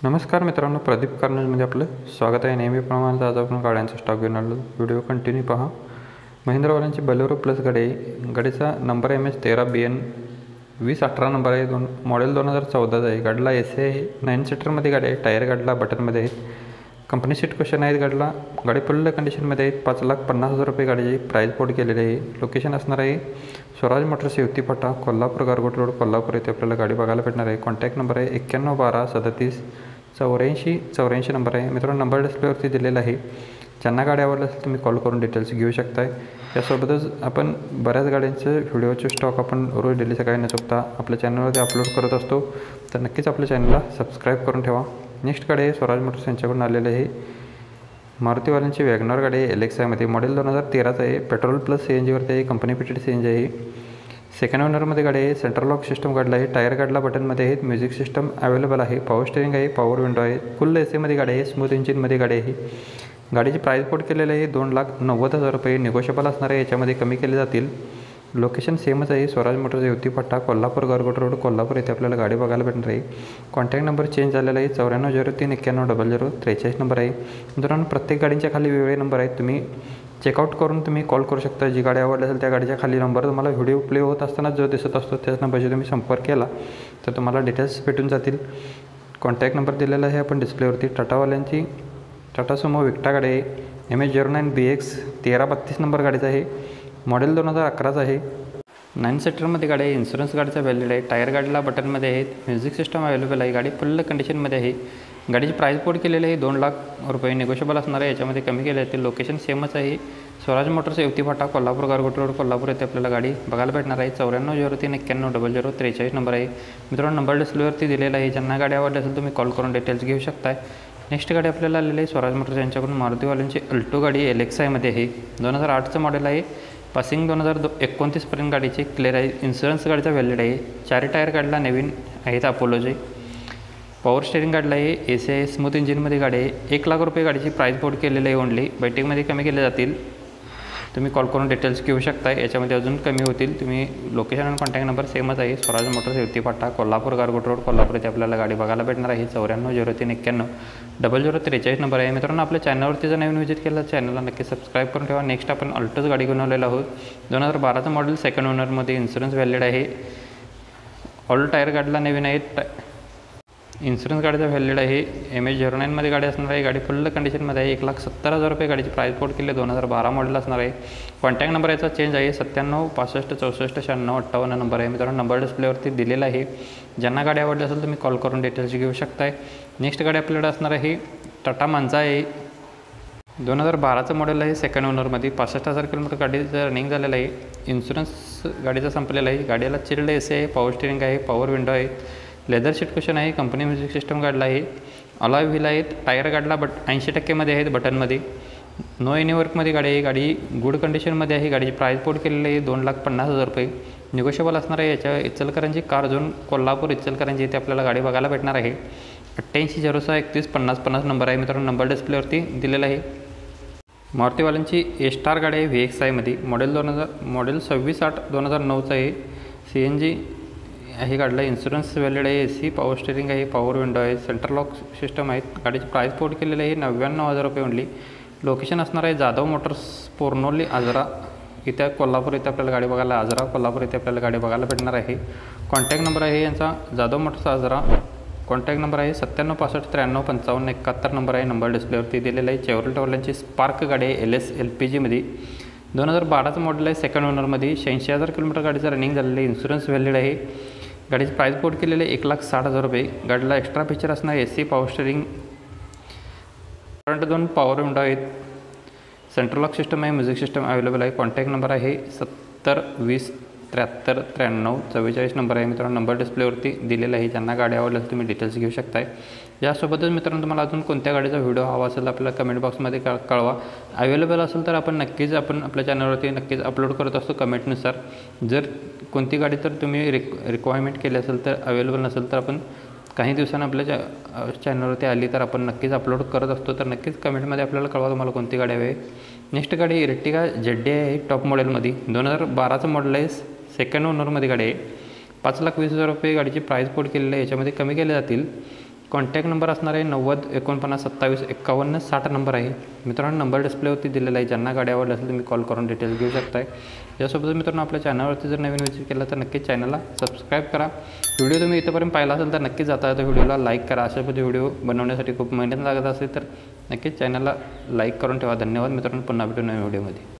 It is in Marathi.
नमस्कार मित्रांनो, प्रदीप कार्नजमध्ये आपलं स्वागत आहे. नेहमीप्रमाणे आज आपण गाड्यांचा स्टॉक घेऊन आलो. व्हिडिओ कंटिन्यू पहा. महिंद्रावाल्यांची बलेरो प्लस गाडी आहे. गाडीचा नंबर MH13BN 2018 नंबर आहे. मॉडेल 2014चा आहे. गाडीला AC आहे. 9 सीटरमध्ये गाडी आहे. टायर गाडीला बटनमध्ये आहेत. कंपनी सीट क्वेश्चन आहेत. गाडी फुल कंडिशनमध्ये आहेत. 5,50,000 रुपये गाडीची प्राईस बोर्ड केलेली आहे. लोकेशन असणार आहे स्वराज मोटर्स युवती फाटा, कोल्हापूर, गारगोट रोड, कोल्हापूर येथे आपल्याला गाडी बघायला भेटणार आहे. कॉन्टॅक्ट नंबर आहे 9112378484 नंबर आहे. मित्रांनो, नंबर डिस्प्लेवरती दिलेला आहे. ज्यांना गाडी आवडली असेल तुम्ही कॉल करून डिटेल्स घेऊ शकताय. यासोबतच आपण बऱ्याच गाड्यांचे व्हिडिओचे स्टॉक आपण रोज डेली सकाळी न चुकता आपल्या चॅनलवरती अपलोड करत असतो. तर नक्कीच आपल्या चॅनलला सबस्क्राईब करून ठेवा. नेक्स्ट गाडी आहे स्वराज मोटर्स यांच्याकडून आलेले आहे. मारुतीवाल्यांची वॅगनर गाडी आहे. LXI मॉडेल 2013चं आहे. पेट्रोल प्लस CNGवरती आहे. कंपनी फिटेड CNG आहे. सेकंड ओनरमध्ये गाडी आहे. सेंट्रल लॉक सिस्टम गाडला आहे. टायर गाडला बटनमध्ये आहेत. म्युझिक सिस्टम अवेलेबल आहे. पॉवर स्टेरिंग आहे. पॉवर विंडो आहे. फुल AC गाडी आहे. स्मूथ इंजिनमध्ये गाडी आहे. गाडीची प्राईस बोर्ड केलेली आहे 2,90,000 रुपये. निगोशिएबल असणार आहे. याच्यामध्ये कमी केले जातील. लोकेशन सेमच आहे. स्वराज मोटर्स युवती फाटा, कोल्हापूर, गारगोट रोड, कोल्हापूर येथे आपल्याला गाडी बघायला भेटणार आहे. कॉन्टॅक्ट नंबर चेंज झालेला आहे. 9403910043 नंबर आहे. मित्रांनो, प्रत्येक गाडीच्या खाली वेगवेगळे नंबर आहेत. तुम्ही चेकआउट करून तुम्ही कॉल करू शकता. जी गाडी आवडली असेल त्या गाडीच्या खाली नंबर तुम्हाला व्हिडिओ प्ले होत असताना जो दिसत असतो त्याच नंबरशी तुम्ही संपर्क केला तर तुम्हाला डिटेल्स भेटून जातील. कॉन्टॅक्ट नंबर दिलेला आहे आपण डिस्प्लेवरती. टाटावाल्यांची टाटा सुमो विक्टा गाडी आहे. MH09BX 1332 नंबर गाडीचा आहे. मॉडेल 2011चा आहे. 9 सीटरमध्ये गाडी आहे. इन्शुरन्स गाडीचा व्हॅलिड आहे. टायर गाडीला बटनमध्ये आहेत. म्युझिक सिस्टम अवेलेबल आहे. गाडी फुल कंडिशनमध्ये आहे. गाडीची प्राईस बोर्ड केलेली आहे 2,00,000 रुपये. निगोशिएबल असणार आहे. याच्यामध्ये कमी केले जातील. लोकेशन सेमच आहे. स्वराज मोटर्स युवती फाटा, कोल्हापूर, गारगोट रोड, कोल्हापूर येथे आपल्याला गाडी बघायला भेटणार आहे. 9403910043 नंबर आहे. मित्रांनो, नंबर डिस्प्लेवरती दिलेला आहे. ज्यांना गाडी आवडली असेल तुम्ही कॉल करून डिटेल्स घेऊ शकताय. नेक्स्ट गाडी आपल्याला आलेली आहे स्वराज मोटर्स यांच्याकडून. मारुतीवाल्यांची अल्टो गाडी LXI आहे. 2008चं मॉडेल आहे. पासिंग 2029 पर्यंत गाडीची क्लिअर आहे. इन्शुरन्स गाडीचा व्हॅलिड आहे. 4 टायर गाडीला नवीन आहेत अपोलोचे. पॉवर स्टेरिंग गाडीला आहे. AC आहे. स्मूथ इंजिनमध्ये गाडी आहे. 1,00,000 रुपये गाडीची प्राईस बोर्ड केलेली आहे. ओनली बैठकमध्ये कमी केले जातील. तुम्ही कॉल करून डिटेल्स घेऊ शकता. याच्यामध्ये अजून कमी होतील. तुम्ही लोकेशन आणि कॉन्टॅक्ट नंबर सेमच आहे. स्वराज मोटर्स युवती फाटा, कोल्हापूर, गारगोट रोड, कोल्हापूर येथे आपल्याला गाडी बघायला भेटणार आहे. 9403910043 नंबर आहे. मित्रांनो, आपल्या चॅनलवरती जर नवीन व्हिजिट केलं तर चॅनलला नक्की सबस्क्राईब करून ठेवा. नेक्स्ट आपण अल्टोच गाडी घेऊन आलेलो आहोत. 2012चं मॉडेल सेकंड ओनरमध्ये. इन्शुरन्स व्हॅलिड आहे. ऑल टायर गाडीला नवीन आहेत. इन्शुरन्स गाडीचा व्हॅलिड आहे. MH09मध्ये गाडी असणार आहे. गाडी फुल कंडिशनमध्ये आहे. 1,70,000 रुपये गाडीची प्राईस बोर्ड केली. 2012 मॉडेल असणार आहे. कॉन्टॅक्ट नंबर याचा चेंज आहे. 9765649658 नंबर आहे. मित्रांनो, नंबर डिस्प्लेवरती दिलेला आहे. ज्यांना गाडी आवडली असेल तुम्ही कॉल करून डिटेल्स घेऊ शकताय. नेक्स्ट गाडी आपल्याकडे असणार आहे टाटा मांजा आहे. 2012चं मॉडेल आहे. सेकंड ओनरमध्ये. 65,000 किलोमीटर गाडीचं रनिंग झालेलं आहे. इन्शुरन्स गाडीचा संपलेला आहे. गाडीला चिल्ड AC आहे. पॉवर स्टेरिंग आहे. पॉवर विंडो आहे. लेदर सीट क्वेश्चन आहे. कंपनी म्युझिक सिस्टम गाडला आहे. अलॉय व्हील आहेत. टायर गाडला 80% आहेत बटनमध्ये. नो एनी वर्कमध्ये गाडी आहे. गाडी गुड कंडिशनमध्ये आहे. गाडीची प्राईस बोर्ड केलेली आहे 2,50,000 रुपये. निगोशिएबल असणार आहे. याच्या इचलकरंजी कार झोन, कोल्हापूर, इचलकरंजी येथे आपल्याला गाडी बघायला भेटणार आहे. 8806315050 नंबर आहे. मित्रांनो, नंबर डिस्प्लेवरती दिलेला आहे. मारुतीवाल्यांची A-स्टार गाडी आहे VXI मॉडेल 26/8/2009चं आहे. CNG आहे. गाडीला इन्शुरन्स व्हॅलिड आहे. AC, पॉवर स्टेरिंग आहे. पॉवर विंडो आहे. सेंट्रल लॉक सिस्टम आहेत. गाडीची प्राईस बोर्ड केलेली आहे 99,000 रुपये ओनली. लोकेशन असणार आहे जाधव मोटर्स, पोर्नोली, आजरा इथे कोल्हापूर येथे आपल्याला गाडी बघायला आजरा कोल्हापूर येथे आपल्याला गाडी बघायला भेटणार आहे. कॉन्टॅक्ट नंबर आहे यांचा Jadhav Motors Ajara. Contact number आहे 9765935571 नंबर आहे. नंबर डिस्प्लेवरती दिलेला आहे. चेव्हरोलेटवाल्यांची स्पार्क गाडी आहे LS LPGमध्ये. 2012चं मॉडेल आहे. सेकंड ओनरमध्ये. 86,000 किलोमीटर गाडीचं रनिंग झालेलं आहे. इन्शुरन्स व्हॅलिड आहे. गाडीची प्राईस बोर्ड केलेले 1,60,000 रुपये. गाडीला एक्स्ट्रा फीचर असणार AC, power steering, front 2 power window आहेत. सेंट्रल लॉक सिस्टम आहे. म्युझिक सिस्टम अवेलेबल आहे. कॉन्टॅक्ट नंबर आहे 7020739344 नंबर आहे. मित्रांनो, नंबर डिस्प्लेवरती दिलेला आहे. ज्यांना गाडी आवडली असेल तुम्ही डिटेल्स घेऊ शकताय. यासोबतच मित्रांनो, तुम्हाला अजून कोणत्या गाडीचा व्हिडिओ हवा असेल आपल्याला कमेंट बॉक्समध्ये कळवा. अवेलेबल असेल तर आपण आपल्या चॅनलवरती नक्कीच अपलोड करत असतो कमेंटनुसार. जर कोणती गाडी तर तुम्ही रिक्वायरमेंट केली असेल तर अवेलेबल नसेल तर आपण काही दिवसांनी आपल्या चॅनलवरती आली तर आपण नक्कीच अपलोड करत असतो. तर नक्कीच कमेंटमध्ये आपल्याला कळवा तुम्हाला कोणती गाडी हवी आहे. नेक्स्ट गाडी इर्टिगा ZD आहे. टॉप मॉडेलमध्ये. 2012चं मॉडेल आहे. सेकंड ओनरमध्ये गाडी आहे. 5,20,000 रुपये गाडीची प्राईस बोर्ड केलेली आहे. याच्यामध्ये कमी केले जातील. कॉन्टॅक्ट नंबर असणार आहे 90 49 27 51 60 नंबर आहे मित्रांनो. नंबर डिस्प्लेवरती दिलेला आहे. ज्यांना गाडी आवडली असेल तुम्ही कॉल करून डिटेल्स घेऊ शकताय. यासोबत मित्रांनो आपल्या चॅनलवरती जर नवीन विजिट केला तर नक्कीच चॅनलला सबस्क्राईब करा. व्हिडिओ तुम्ही इथंपर्यंत पाहिला असेल तर नक्कीच जाता तर व्हिडिओला लाईक करा. अशा पद्धती व्हिडिओ बनवण्यासाठी खूप मेहनत लागत असेल तर नक्कीच चॅनलला लाईक करून ठेवा. धन्यवाद मित्रांनो. पुन्हा भेटू नवीन व्हिडिओमध्ये.